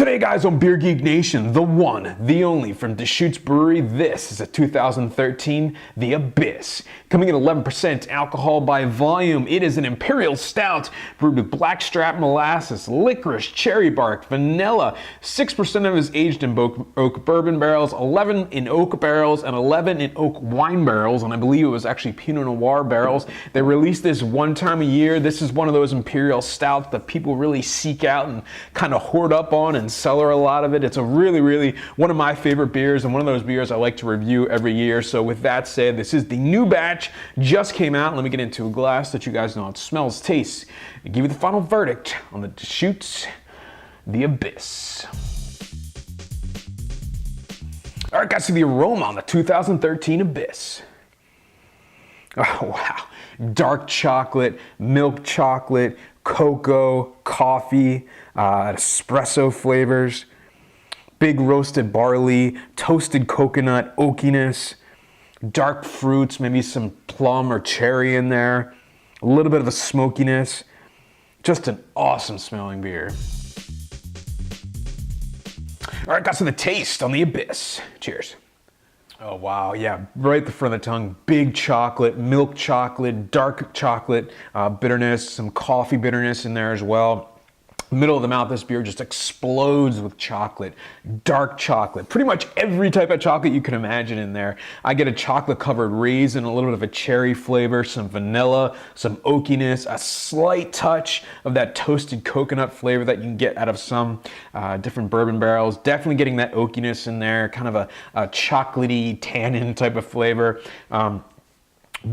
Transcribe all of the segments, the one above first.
Today guys on Beer Geek Nation, the one, the only from Deschutes Brewery, this is a 2013 The Abyss. Coming in 11% alcohol by volume, it is an imperial stout brewed with blackstrap molasses, licorice, cherry bark, vanilla. 6% of it is aged in oak bourbon barrels, 11 in oak barrels, and 11 in oak wine barrels, and I believe it was actually Pinot Noir barrels. They release this one time a year. This is one of those imperial stouts that people really seek out and kind of hoard up on and cellar a lot of it. It's a really one of my favorite beers and one of those beers I like to review every year. So with that said, this is the new batch, just came out. Let me get into a glass that you guys know how it smells, tastes, and give you the final verdict on the Deschutes The Abyss. All right guys, so the aroma on the 2013 Abyss. Oh wow, dark chocolate, milk chocolate, cocoa, coffee, espresso flavors, big roasted barley, toasted coconut, oakiness, dark fruits, maybe some plum or cherry in there, a little bit of a smokiness. Just an awesome smelling beer. All right, got some of the taste on the Abyss. Cheers. Oh wow, yeah, right at the front of the tongue, big chocolate, milk chocolate, dark chocolate bitterness, some coffee bitterness in there as well. Middle of the mouth, this beer just explodes with chocolate, dark chocolate, pretty much every type of chocolate you can imagine in there. I get a chocolate covered raisin, a little bit of a cherry flavor, some vanilla, some oakiness, a slight touch of that toasted coconut flavor that you can get out of some different bourbon barrels. Definitely getting that oakiness in there, kind of a chocolatey tannin type of flavor.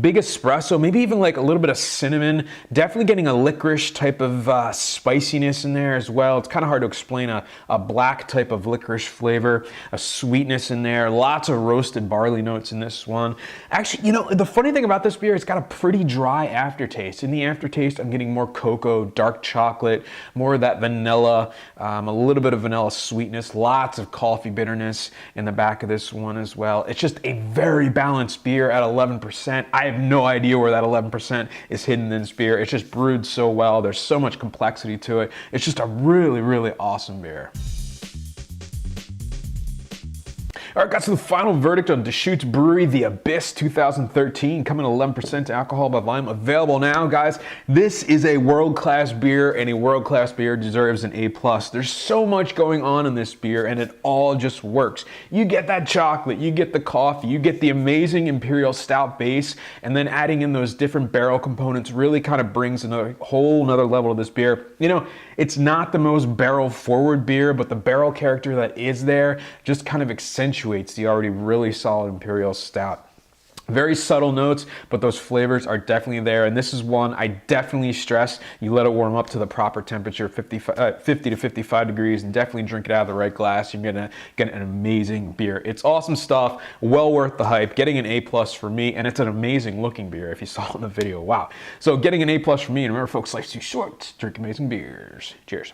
Big espresso, maybe even like a little bit of cinnamon. Definitely getting a licorice type of spiciness in there as well. It's kind of hard to explain a black type of licorice flavor, a sweetness in there. Lots of roasted barley notes in this one. Actually, you know, the funny thing about this beer, it's got a pretty dry aftertaste. In the aftertaste, I'm getting more cocoa, dark chocolate, more of that vanilla, a little bit of vanilla sweetness, lots of coffee bitterness in the back of this one as well. It's just a very balanced beer at 11%. I have no idea where that 11% is hidden in this beer. It's just brewed so well. There's so much complexity to it. It's just a really awesome beer. All right, guys, so the final verdict on Deschutes Brewery, The Abyss 2013, coming at 11% alcohol by volume. Available now, guys. This is a world-class beer, and a world-class beer deserves an A+. There's so much going on in this beer, and it all just works. You get that chocolate, you get the coffee, you get the amazing imperial stout base, and then adding in those different barrel components really kind of brings another whole nother level to this beer. You know, it's not the most barrel-forward beer, but the barrel character that is there just kind of accentuates the already really solid imperial stout. Very subtle notes, but those flavors are definitely there. And this is one I definitely stress. You let it warm up to the proper temperature, 50 to 55 degrees, and definitely drink it out of the right glass. You're gonna get an amazing beer. It's awesome stuff, well worth the hype. Getting an A+ for me, and it's an amazing looking beer if you saw it in the video. Wow. So getting an A+ for me, and remember folks, life's too short. Drink amazing beers. Cheers.